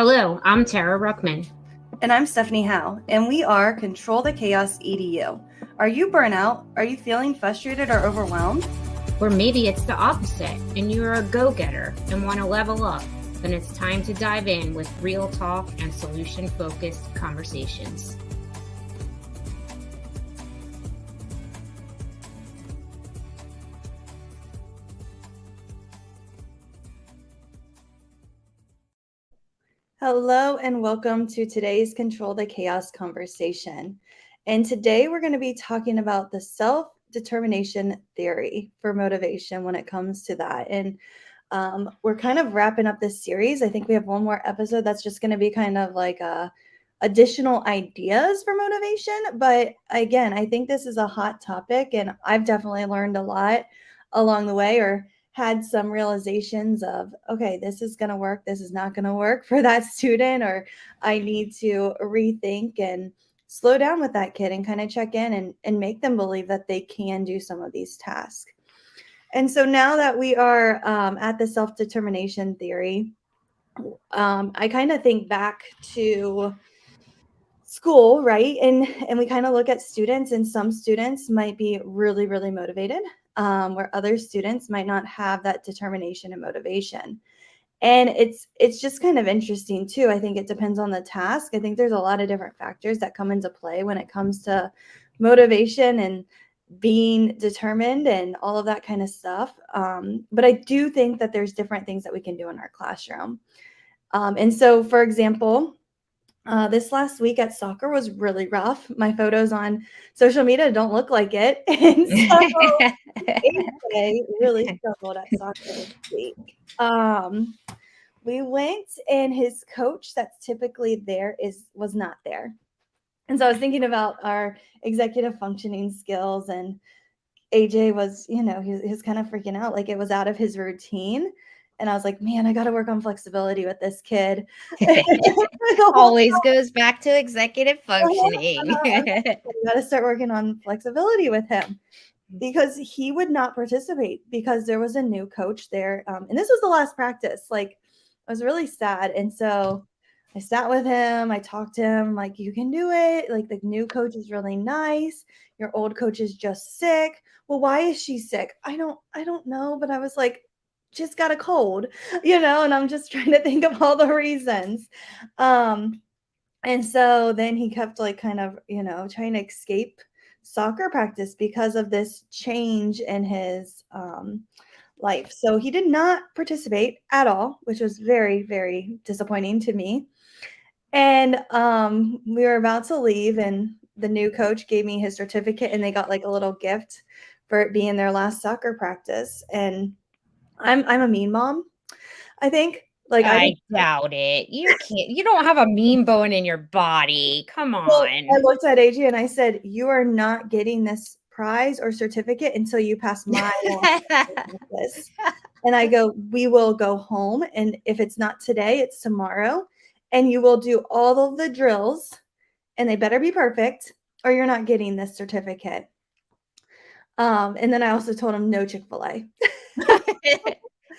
Hello, I'm Tara Ruckman. And I'm Stephanie Howe, and we are Control the Chaos EDU. Are you burnout? Are you feeling frustrated or overwhelmed? Or maybe it's the opposite, and you're a go-getter and want to level up. Then it's time to dive in with real talk and solution-focused conversations. Hello, and welcome to today's Control the Chaos conversation. And today we're going to be talking about the self-determination theory for motivation when it comes to that. And we're kind of wrapping up this series. I think we have one more episode that's just going to be kind of like additional ideas for motivation. But again, I think this is a hot topic, and I've definitely learned a lot along the way, or had some realizations of, okay, this is going to work, this is not going to work for that student, or I need to rethink and slow down with that kid and kind of check in and make them believe that they can do some of these tasks. And so now that we are at the self-determination theory, I kind of think back to school, right? And we kind of look at students, and some students might be really, really motivated, where other students might not have that determination and motivation. And it's just kind of interesting too. I think it depends on the task. I think there's a lot of different factors that come into play when it comes to motivation and being determined and all of that kind of stuff. But I do think that there's different things that we can do in our classroom. And so, for example, this last week at soccer was really rough. My photos on social media don't look like it. And so AJ really struggled at soccer this week. We went, and his coach that's typically there was not there. And so I was thinking about our executive functioning skills, and AJ was, he was kind of freaking out, like it was out of his routine. And I was like, man, I got to work on flexibility with this kid. Always goes back to executive functioning. I got to start working on flexibility with him, because he would not participate because there was a new coach there. And this was the last practice. Like, I was really sad. And so I sat with him. I talked to him, like, you can do it. Like, the new coach is really nice. Your old coach is just sick. Well, why is she sick? I don't know. But I was like, just got a cold, and I'm just trying to think of all the reasons. And so then he kept like kind of, trying to escape soccer practice because of this change in his life. So he did not participate at all, which was very, very disappointing to me. And we were about to leave, and the new coach gave me his certificate, and they got like a little gift for it being their last soccer practice. And I'm a mean mom, I think. Like, I doubt it. You can't. You don't have a mean bone in your body. Come on. Well, I looked at AJ and I said, you are not getting this prize or certificate until you pass my practice. And I go, we will go home, and if it's not today, it's tomorrow, and you will do all of the drills, and they better be perfect, or you're not getting this certificate. And then I also told him no Chick-fil-A.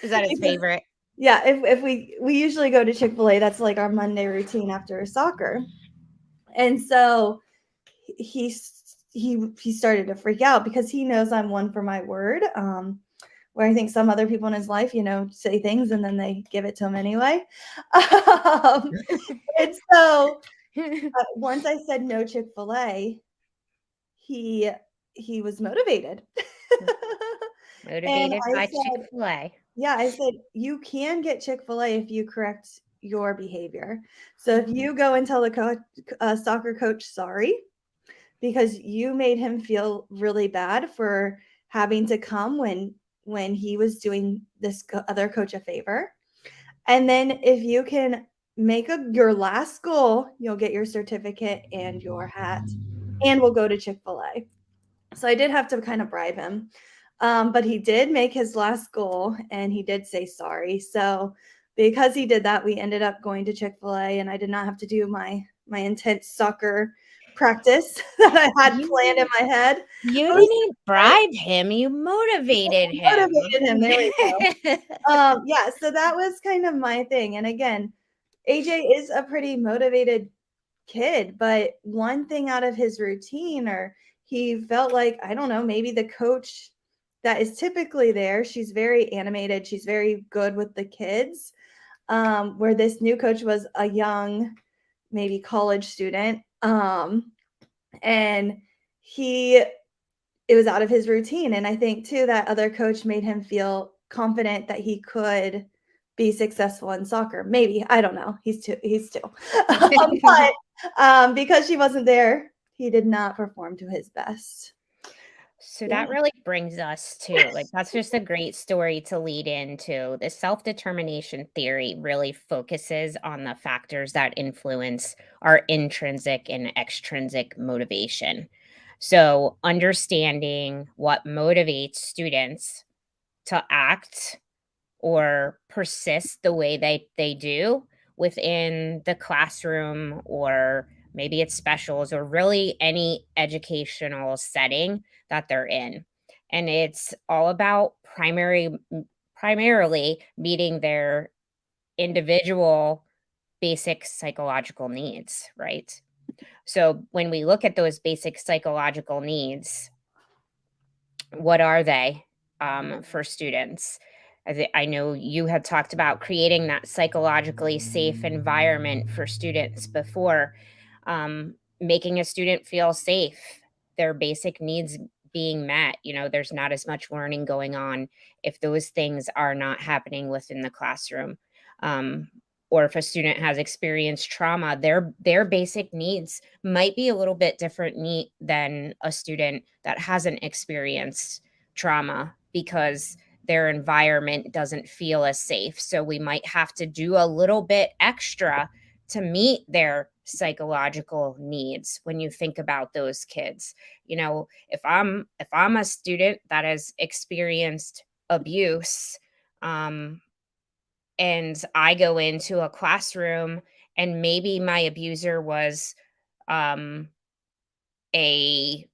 Is that his favorite? Yeah, if we usually go to Chick-fil-A, that's like our Monday routine after soccer. And so he started to freak out because he knows I'm one for my word. Where I think some other people in his life, say things and then they give it to him anyway. And so once I said no Chick-fil-A, he was motivated. Motivated by Chick-fil-A. Yeah, I said, you can get Chick-fil-A if you correct your behavior. So if you go and tell the soccer coach sorry, because you made him feel really bad for having to come when he was doing this other coach a favor. And then if you can make your last goal, you'll get your certificate and your hat, and we'll go to Chick-fil-A. So I did have to kind of bribe him. But he did make his last goal, and he did say sorry. So because he did that, we ended up going to Chick-fil-A, and I did not have to do my intense soccer practice that I had planned in my head. You didn't bribe him. You motivated him. There we go. Yeah, so that was kind of my thing. And again, AJ is a pretty motivated kid, but one thing out of his routine, or he felt like, I don't know, maybe the coach that is typically there, she's very animated, she's very good with the kids, where this new coach was a young, maybe college student, and it was out of his routine. And I think too that other coach made him feel confident that he could be successful in soccer. Maybe, I don't know. He's two. But because she wasn't there, he did not perform to his best. So Yeah. that really brings us to, like, that's just a great story to lead into. The self-determination theory really focuses on the factors that influence our intrinsic and extrinsic motivation. So understanding what motivates students to act or persist the way they do within the classroom, or maybe it's specials, or really any educational setting that they're in. And it's all about primarily meeting their individual basic psychological needs, right? So when we look at those basic psychological needs, what are they for students? I know you had talked about creating that psychologically safe environment for students before, making a student feel safe, their basic needs being met. There's not as much learning going on if those things are not happening within the classroom. Um, or if a student has experienced trauma, their basic needs might be a little bit different than a student that hasn't experienced trauma, because their environment doesn't feel as safe. So we might have to do a little bit extra to meet their psychological needs when you think about those kids. If I'm a student that has experienced abuse, um and I go into a classroom and maybe my abuser was um a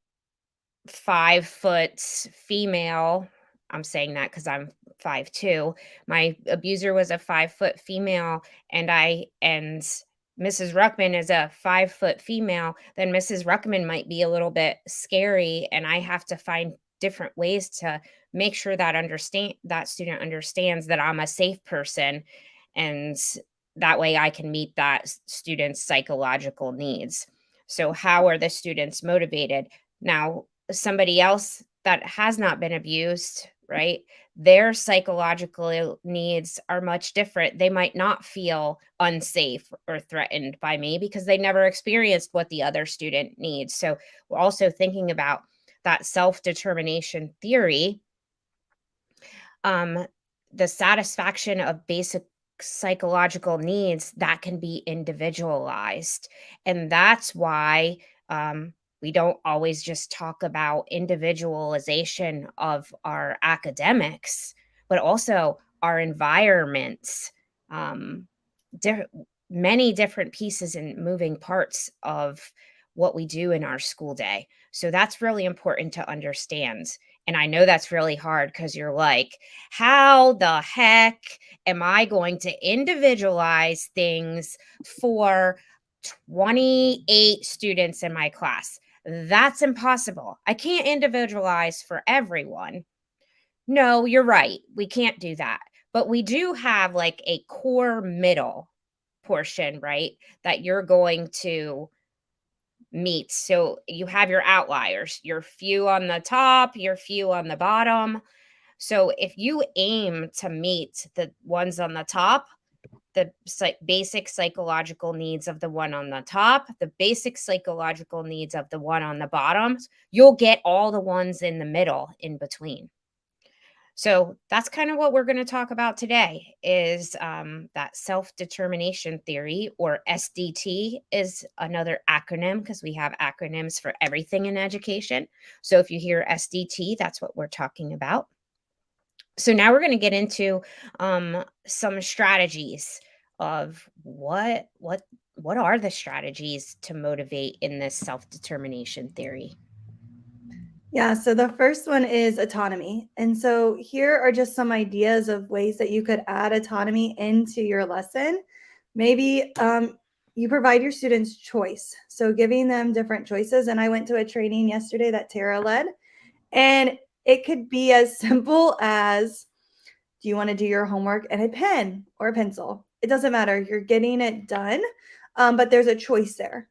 5 foot female. I'm saying that because I'm 5'2". My abuser was a 5 foot female, and Mrs. Ruckman is a 5 foot female. Then Mrs. Ruckman might be a little bit scary, and I have to find different ways to make sure that student understands that I'm a safe person, and that way I can meet that student's psychological needs. So how are the students motivated? Now, somebody else that has not been abused, right? Their psychological needs are much different. They might not feel unsafe or threatened by me because they never experienced what the other student needs. So, we're also thinking about that self determination theory. um, the satisfaction of basic psychological needs that can be individualized. And that's why we don't always just talk about individualization of our academics, but also our environments. Um, di- Many different pieces and moving parts of what we do in our school day. So that's really important to understand. And I know that's really hard because you're like, how the heck am I going to individualize things for 28 students in my class? That's impossible. I can't individualize for everyone. No, you're right. We can't do that. But we do have like a core middle portion, right? That you're going to meet. So you have your outliers, your few on the top, your few on the bottom. So if you aim to meet the ones on the top, the basic psychological needs of the one on the top, the basic psychological needs of the one on the bottom, you'll get all the ones in the middle in between. So that's kind of what we're going to talk about today is that self-determination theory, or SDT is another acronym because we have acronyms for everything in education. So if you hear SDT, that's what we're talking about. So now we're going to get into some strategies of what are the strategies to motivate in this self-determination theory. Yeah, so the first one is autonomy. And so here are just some ideas of ways that you could add autonomy into your lesson Maybe you provide your students choice. So giving them different choices. And I went to a training yesterday that Tara led, and it could be as simple as, do you want to do your homework and a pen or a pencil? It doesn't matter. You're getting it done, but there's a choice there.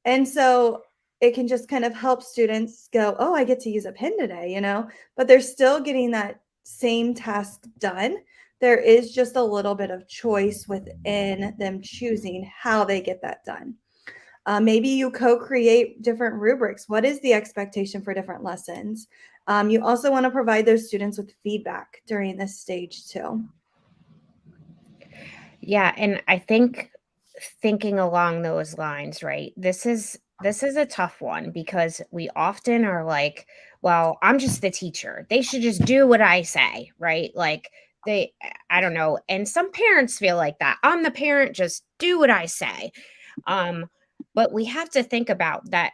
And so it can just kind of help students go, oh, I get to use a pen today, but they're still getting that same task done. There is just a little bit of choice within them choosing how they get that done. Maybe you co-create different rubrics. What is the expectation for different lessons? You also want to provide those students with feedback during this stage too. Yeah, and I think thinking along those lines, right? This is a tough one because we often are like, well, I'm just the teacher. They should just do what I say, right? Like I don't know. And some parents feel like that. I'm the parent, just do what I say. Um but we have to think about that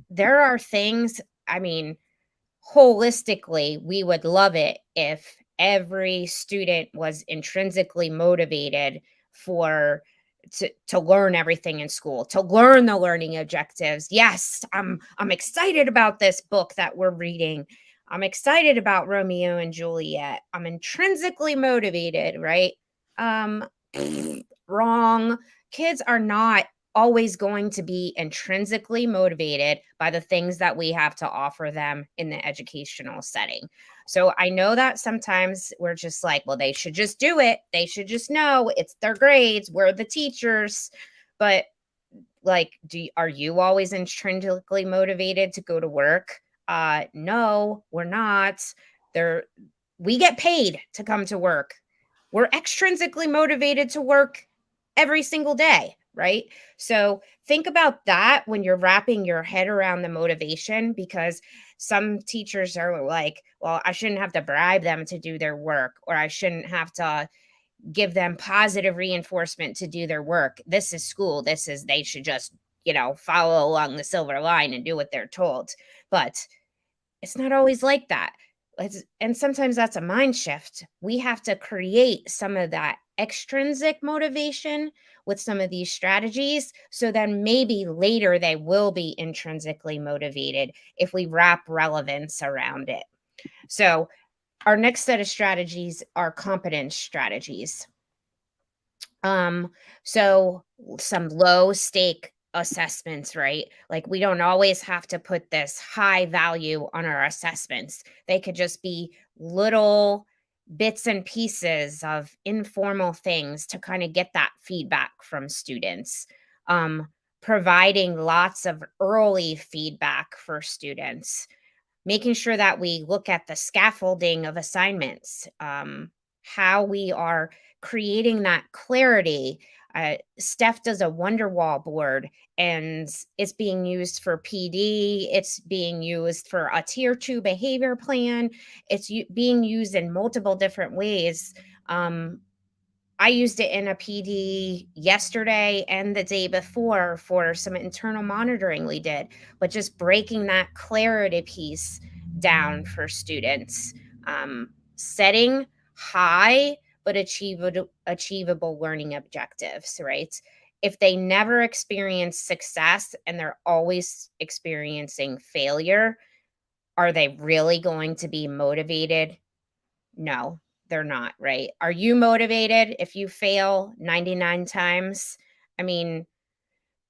there are things, I mean, holistically, we would love it if every student was intrinsically motivated for to learn everything in school, to learn the learning objectives. Yes, I'm excited about this book that we're reading. I'm excited about Romeo and Juliet. I'm intrinsically motivated, right? Um wrong. Kids are not always going to be intrinsically motivated by the things that we have to offer them in the educational setting. So I know that sometimes we're just like, well, they should just do it. They should just know it's their grades. We're the teachers. But like, are you always intrinsically motivated to go to work? No, we're not. There we get paid to come to work. We're extrinsically motivated to work every single day, right? So think about that when you're wrapping your head around the motivation, because some teachers are like, well, I shouldn't have to bribe them to do their work, or I shouldn't have to give them positive reinforcement to do their work. This is school. They should just, follow along the silver line and do what they're told. But it's not always like that. And sometimes that's a mind shift. We have to create some of that extrinsic motivation with some of these strategies. So then maybe later they will be intrinsically motivated if we wrap relevance around it. So our next set of strategies are competence strategies. So some low stake assessments, right? Like we don't always have to put this high value on our assessments. They could just be little bits and pieces of informal things to kind of get that feedback from students. Um, Providing lots of early feedback for students, making sure that we look at the scaffolding of assignments, how we are creating that clarity. Steph does a Wonderwall board, and it's being used for PD. It's being used for a tier 2 behavior plan. It's being used in multiple different ways. I used it in a PD yesterday and the day before for some internal monitoring we did, but just breaking that clarity piece down for students, setting high but achievable learning objectives, right? If they never experience success and they're always experiencing failure, are they really going to be motivated? No, they're not, right? Are you motivated if you fail 99 times? I mean,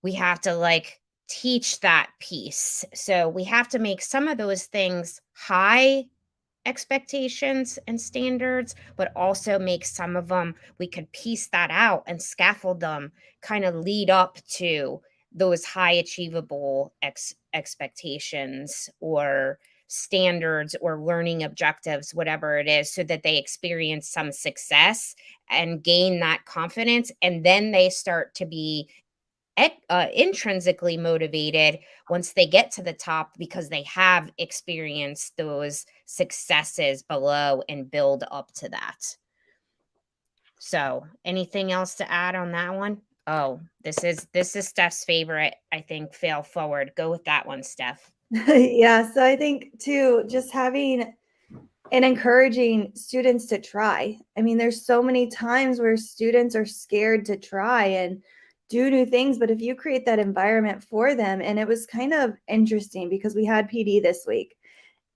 we have to like teach that piece. So we have to make some of those things high expectations and standards, but also make some of them, we could piece that out and scaffold them, kind of lead up to those high achievable expectations or standards or learning objectives, whatever it is, so that they experience some success and gain that confidence. And then they start to be intrinsically motivated once they get to the top because they have experienced those successes below and build up to that. So, anything else to add on that one? Oh, this is Steph's favorite, I think, fail forward. Go with that one, Steph. Yeah, so I think too, just having and encouraging students to try. I mean, there's so many times where students are scared to try and do new things, but if you create that environment for them, and it was kind of interesting because we had PD this week,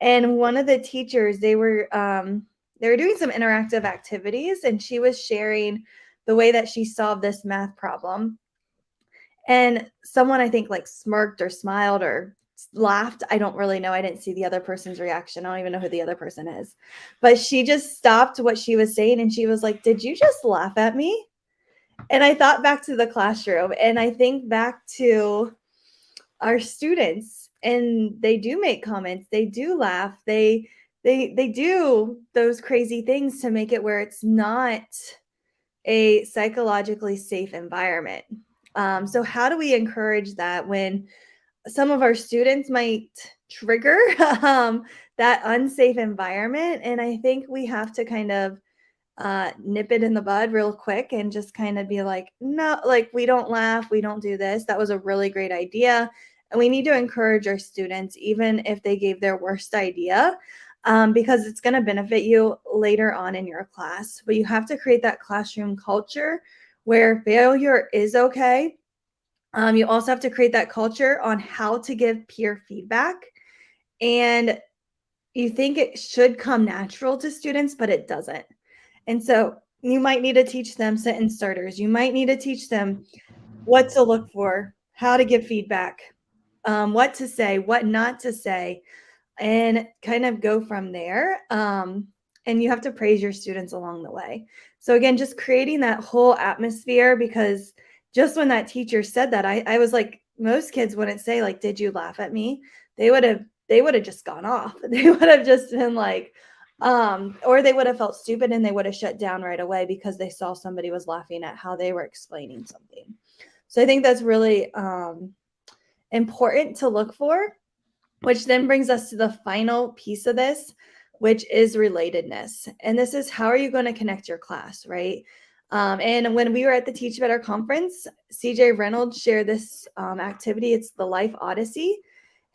and one of the teachers, they were doing some interactive activities, and she was sharing the way that she solved this math problem. And someone, I think, like smirked or smiled or laughed. I don't really know. I didn't see the other person's reaction. I don't even know who the other person is. But she just stopped what she was saying and she was like, "Did you just laugh at me?" And I thought back to the classroom and I think back to our students, and they do make comments. They do laugh. They do those crazy things to make it where it's not a psychologically safe environment. So how do we encourage that when some of our students might trigger that unsafe environment? And I think we have to kind of nip it in the bud real quick and just kind of be like, no, like we don't laugh, we don't do this. That was a really great idea. And we need to encourage our students, even if they gave their worst idea, because it's going to benefit you later on in your class. But you have to create that classroom culture where failure is okay. You also have to create that culture on how to give peer feedback. And you think it should come natural to students, but it doesn't. And so you might need to teach them sentence starters. You might need to teach them what to look for, how to give feedback, what to say, what not to say, and kind of go from there. And you have to praise your students along the way. So again, just creating that whole atmosphere, because just when that teacher said that, I was like, most kids wouldn't say like, "Did you laugh at me?" They would have just gone off. They would have just been like, or they would have felt stupid and they would have shut down right away because they saw somebody was laughing at how they were explaining something. So I think that's really important to look for, which then brings us to the final piece of this, which is relatedness. And this is, how are you going to connect your class, right? And when we were at the Teach Better conference, CJ Reynolds shared this activity. It's the Life Odyssey.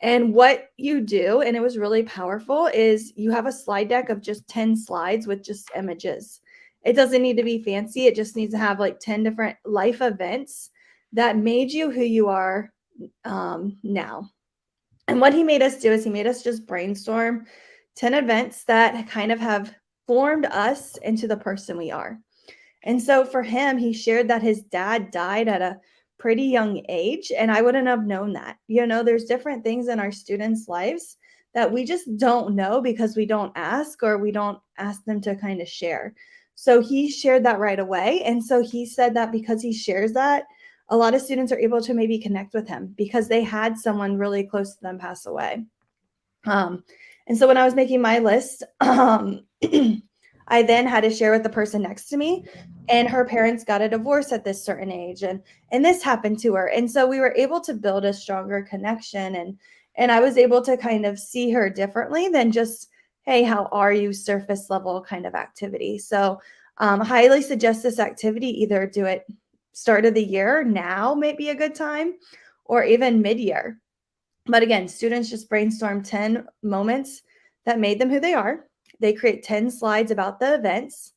And what you do, and it was really powerful, is you have a slide deck of just 10 slides with just images. It doesn't need to be fancy. It just needs to have like 10 different life events that made you who you are now. And what he made us do is he made us just brainstorm 10 events that kind of have formed us into the person we are. And so for him, he shared that his dad died at a pretty young age, and I wouldn't have known that. There's different things in our students' lives that we just don't know because we don't ask, or we don't ask them to kind of share. So he shared that right away. And so he said that because he shares that, a lot of students are able to maybe connect with him because they had someone really close to them pass away. And so when I was making my list, I then had to share with the person next to me, and her parents got a divorce at this certain age, and this happened to her. And so we were able to build a stronger connection, and I was able to kind of see her differently than just, "Hey, how are you?" surface level kind of activity. So highly suggest this activity. Either do it start of the year, now might be a good time, or even mid-year. But again, students just brainstorm 10 moments that made them who they are. They create 10 slides about the events,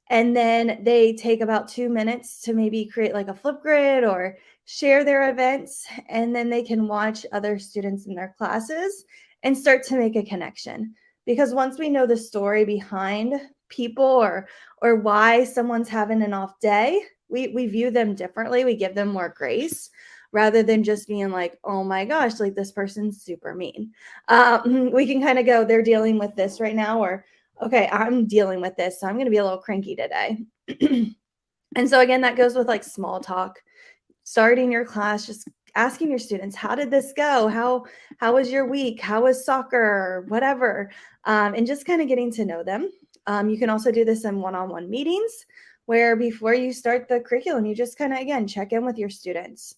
and then they take about 2 minutes to maybe create like a Flipgrid or share their events. And then they can watch other students in their classes and start to make a connection. Because once we know the story behind people, or why someone's having an off day, we view them differently. We give them more grace rather than just being like, "Oh my gosh, like this person's super mean." We can kind of go, "They're dealing with this right now," or, "Okay, I'm dealing with this, so I'm going to be a little cranky today." And so again, that goes with like small talk, starting your class, just asking your students, "How did this go? How was your week? How was soccer?" Whatever, and just kind of getting to know them. You can also do this in one-on-one meetings, where before you start the curriculum, you just kind of, again, check in with your students.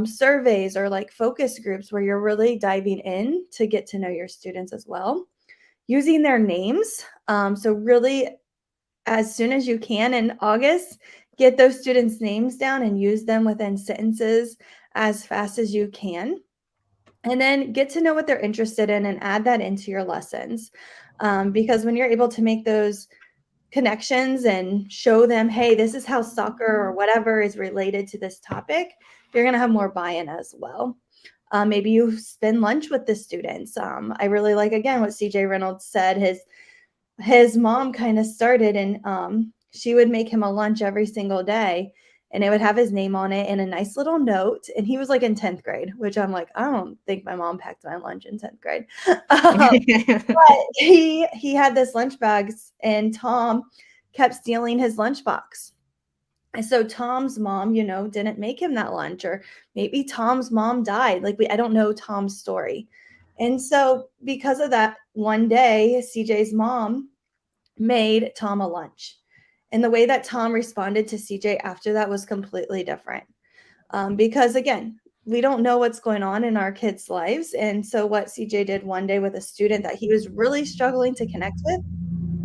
Surveys or like focus groups where you're really diving in to get to know your students as well. Using their names. So really, as soon as you can in August, get those students' names down and use them within sentences as fast as you can. And then get to know what they're interested in and add that into your lessons. Because when you're able to make those connections and show them, hey, this is how soccer or whatever is related to this topic, you're going to have more buy-in as well. Maybe you spend lunch with the students. I really like, again, what CJ Reynolds said. His mom kind of started, and she would make him a lunch every single day, and it would have his name on it and a nice little note. And he was like in 10th grade, which I'm like, I don't think my mom packed my lunch in 10th grade. But he had this lunch bags, and Tom kept stealing his lunchbox. And so Tom's mom, didn't make him that lunch, or maybe Tom's mom died. Like, I don't know Tom's story. And so because of that, one day CJ's mom made Tom a lunch. And the way that Tom responded to CJ after that was completely different. Because again, we don't know what's going on in our kids' lives. And so what CJ did one day with a student that he was really struggling to connect with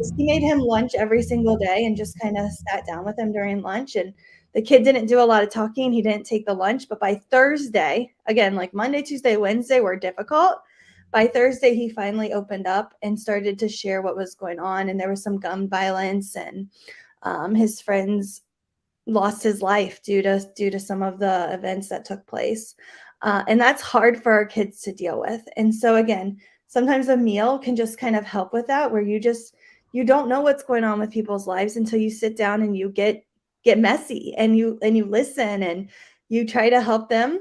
is he made him lunch every single day and just kind of sat down with him during lunch. And the kid didn't do a lot of talking. He didn't take the lunch. But by Thursday, again, like Monday, Tuesday, Wednesday were difficult. By Thursday, he finally opened up and started to share what was going on. And there was some gun violence, and his friends lost his life due to some of the events that took place. And that's hard for our kids to deal with. And so again, sometimes a meal can just kind of help with that, where you don't know what's going on with people's lives until you sit down and you get messy, and you listen and you try to help them.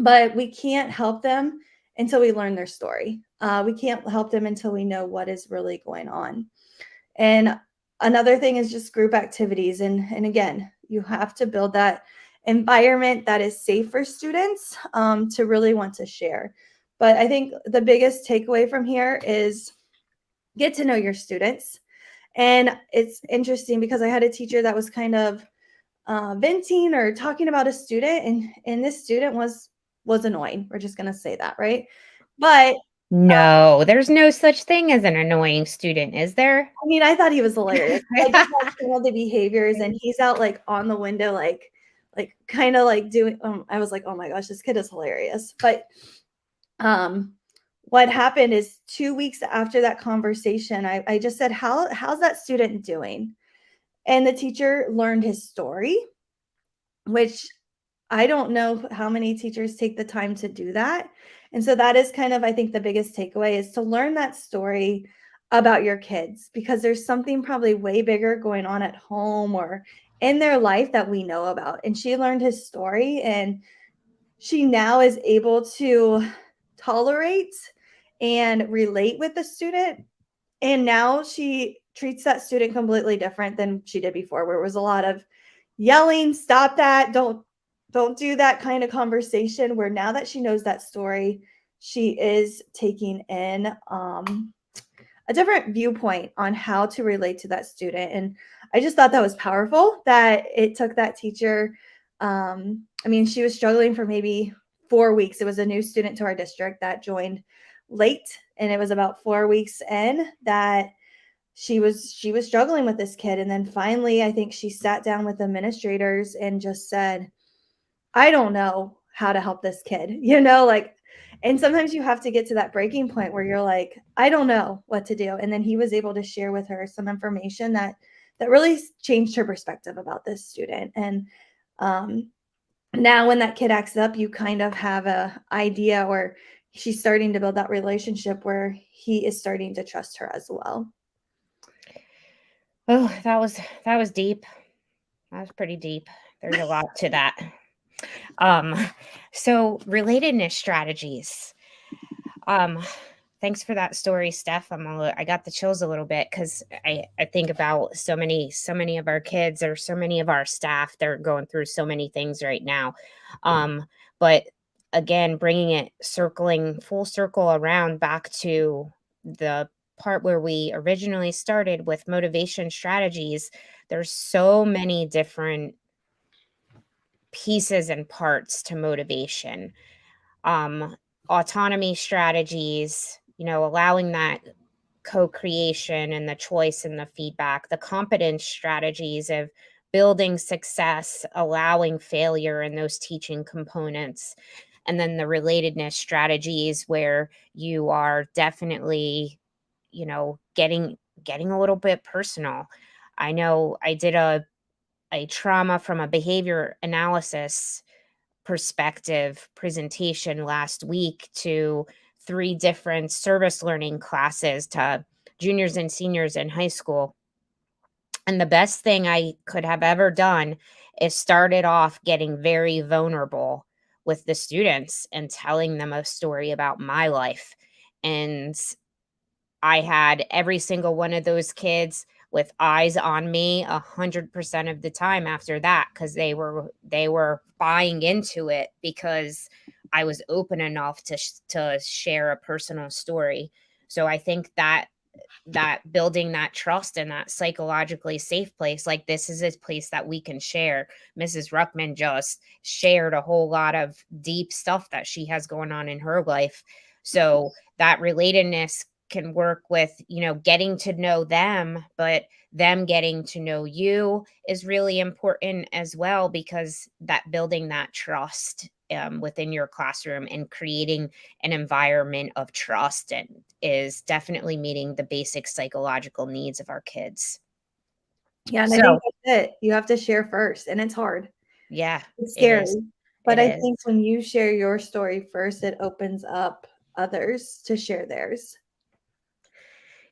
But we can't help them until we learn their story. We can't help them until we know what is really going on. And another thing is just group activities. And again, you have to build that environment that is safe for students to really want to share. But I think the biggest takeaway from here is get to know your students. And it's interesting because I had a teacher that was kind of venting or talking about a student, and this student was annoying. We're just going to say that, right? But No, there's no such thing as an annoying student, is there? I mean, I thought he was hilarious. I just watched some of the behaviors, and he's out like on the window, like kind of like doing. I was like, oh my gosh, this kid is hilarious. But what happened is 2 weeks after that conversation, I just said, how's that student doing? And the teacher learned his story, which I don't know how many teachers take the time to do that. And so that is kind of, I think, the biggest takeaway is to learn that story about your kids, because there's something probably way bigger going on at home or in their life that we know about. And she learned his story, and she now is able to tolerate and relate with the student. And now she treats that student completely different than she did before, where it was a lot of yelling, stop that, don't do that kind of conversation, where now that she knows that story, she is taking in a different viewpoint on how to relate to that student. And I just thought that was powerful that it took that teacher. I mean, she was struggling for maybe 4 weeks. It was a new student to our district that joined late, and it was about 4 weeks in that she was struggling with this kid. And then finally, I think she sat down with administrators and just said, I don't know how to help this kid, like, and sometimes you have to get to that breaking point where you're like, I don't know what to do. And then he was able to share with her some information that really changed her perspective about this student. And now when that kid acts up, you kind of have a idea, or she's starting to build that relationship where he is starting to trust her as well. Oh, that was deep. That was pretty deep. There's a lot to that. Um, so relatedness strategies. Um, thanks for that story, Steph. I got the chills a little bit because I think about so many of our kids or so many of our staff. They're going through so many things right now. But again, bringing it circling full circle around back to the part where we originally started with motivation strategies. There's so many different pieces and parts to motivation. Um, Autonomy strategies, allowing that co-creation and the choice and the feedback, the competence strategies of building success, allowing failure, and those teaching components. And then the relatedness strategies where you are definitely, getting a little bit personal. I know I did a trauma from a behavior analysis perspective presentation last week to 3 different service learning classes to juniors and seniors in high school. And the best thing I could have ever done is started off getting very vulnerable with the students and telling them a story about my life. And I had every single one of those kids with eyes on me 100% of the time after that, because they were buying into it because I was open enough to share a personal story. So I think that building that trust and that psychologically safe place, like, this is a place that we can share. Mrs. Ruckman just shared a whole lot of deep stuff that she has going on in her life. So that relatedness can work with, getting to know them, but them getting to know you is really important as well, because that building that trust within your classroom and creating an environment of trust and is definitely meeting the basic psychological needs of our kids. Yeah, and I think So, that's it. You have to share first, and it's hard. yeah, It's it is. scary, but It I is. think when you share your story first, it opens up others to share theirs.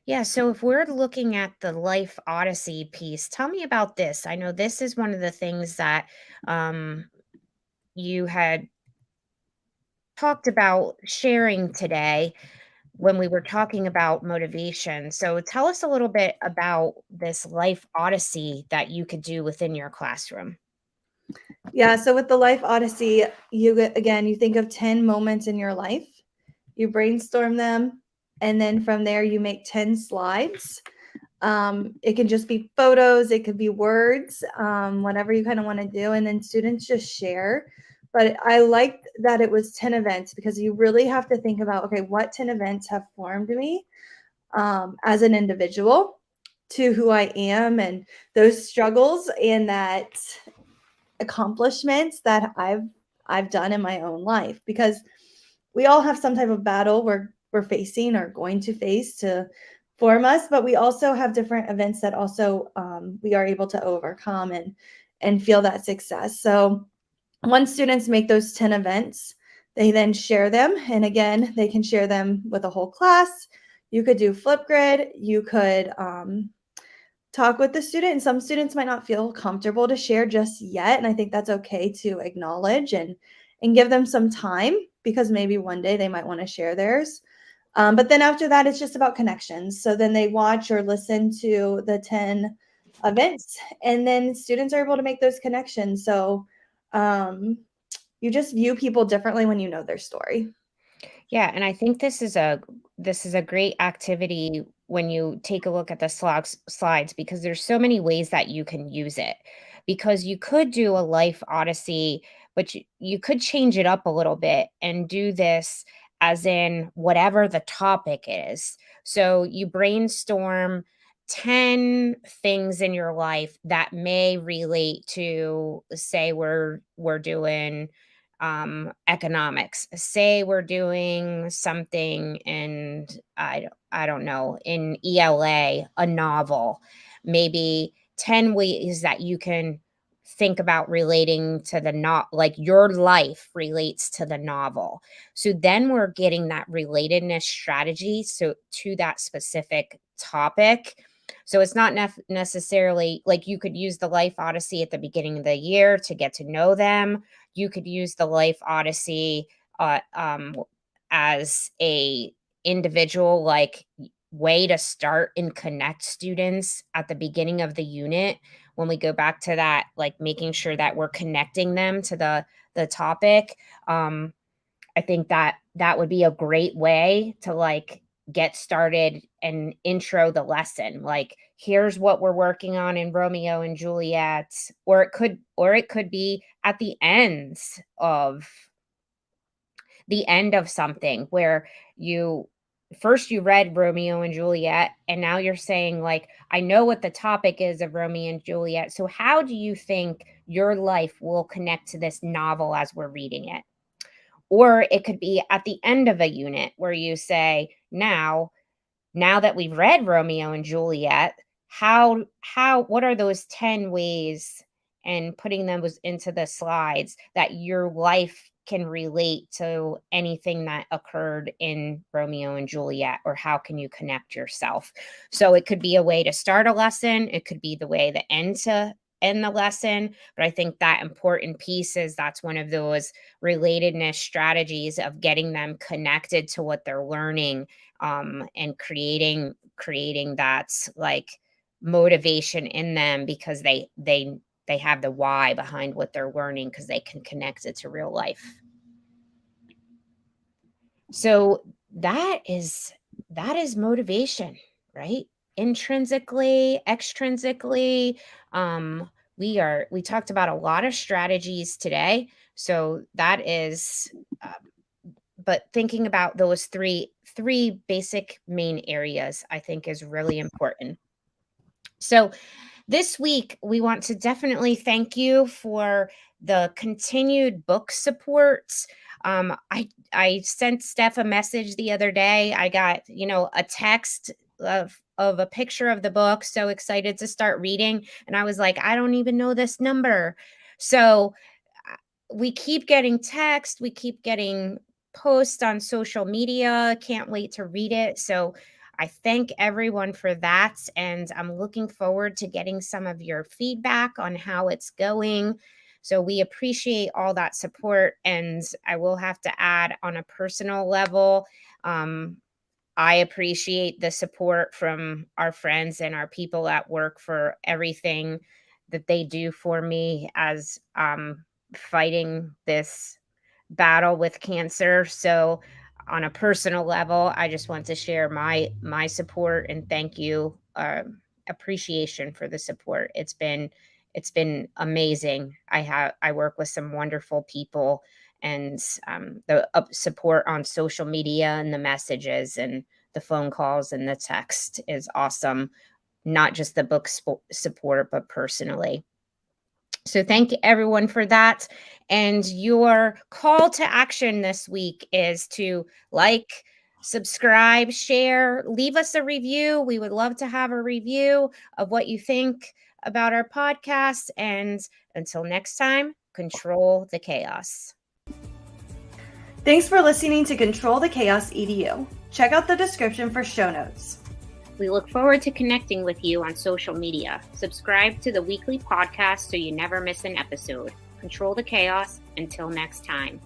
Yeah, so if we're looking at the life odyssey piece, tell me about this. I know this is one of the things that um, you had talked about sharing today when we were talking about motivation. So tell us a little bit about this life odyssey that you could do within your classroom. Yeah, so with the Life Odyssey, you think of 10 moments in your life, you brainstorm them, and then from there you make 10 slides. It can just be photos, it could be words, whatever you kind of want to do. And then students just share. But I liked that it was 10 events because you really have to think about, okay, what 10 events have formed me as an individual to who I am, and those struggles and that accomplishments that I've done in my own life, because we all have some type of battle we're facing or going to face to form us, but we also have different events that also we are able to overcome and feel that success. So once students make those 10 events, they then share them, and again they can share them with a whole class. You could do Flipgrid, you could talk with the student, and some students might not feel comfortable to share just yet, and I think that's okay to acknowledge and give them some time, because maybe one day they might want to share theirs. But then after that, it's just about connections. So then they watch or listen to the 10 events, and then students are able to make those connections. So um, you just view people differently when you know their story. Yeah, and I think this is a great activity when you take a look at the slides, because there's so many ways that you can use it. Because you could do a life odyssey, but you could change it up a little bit and do this as in whatever the topic is. So you brainstorm 10 things in your life that may relate to, say, we're doing economics. Say we're doing something, and I don't know, in ELA, a novel, maybe 10 ways that you can think about relating to the, not like your life relates to the novel. So then we're getting that relatedness strategy so to that specific topic. So it's not necessarily like you could use the life odyssey at the beginning of the year to get to know them. You could use the life odyssey uh, um, as a individual way to start and connect students at the beginning of the unit, when we go back to that, like making sure that we're connecting them to the topic. um I think that that would be a great way to, like, get started and intro the lesson. Like, here's what we're working on in Romeo and Juliet, or it could be at the end of something where you first you read Romeo and Juliet, and now you're saying, like, I know what the topic is of Romeo and Juliet. So how do you think your life will connect to this novel as we're reading it? Or it could be at the end of a unit where you say, now that we've read Romeo and Juliet, what are those 10 ways, and putting those into the slides, that your life can relate to anything that occurred in Romeo and Juliet, or how can you connect yourself? So it could be a way to start a lesson, it could be the way to end the lesson, but I think that important piece is that's one of those relatedness strategies of getting them connected to what they're learning, and creating that, like, motivation in them, because they have the why behind what they're learning, because they can connect it to real life. So that is motivation, right? Intrinsically, extrinsically. We talked about a lot of strategies today. So that is, but thinking about those three basic main areas, I think, is really important. So this week, we want to definitely thank you for the continued book support. I sent Steph a message the other day. I got, a text of a picture of the book. So excited to start reading, and I was like, I don't even know this number. So we keep getting text, we keep getting posts on social media. Can't wait to read it. So I thank everyone for that. And I'm looking forward to getting some of your feedback on how it's going. So we appreciate all that support. And I will have to add, on a personal level, I appreciate the support from our friends and our people at work for everything that they do for me as fighting this battle with cancer. So on a personal level, I just want to share my support and thank you, appreciation for the support. It's been amazing. I work with some wonderful people, and the support on social media and the messages and the phone calls and the text is awesome. Not just the book support, but personally. So thank everyone for that. And your call to action this week is to like, subscribe, share, leave us a review. We would love to have a review of what you think about our podcast. And until next time, control the chaos. Thanks for listening to Control the Chaos EDU. Check out the description for show notes. We look forward to connecting with you on social media. Subscribe to the weekly podcast so you never miss an episode. Control the chaos. Until next time.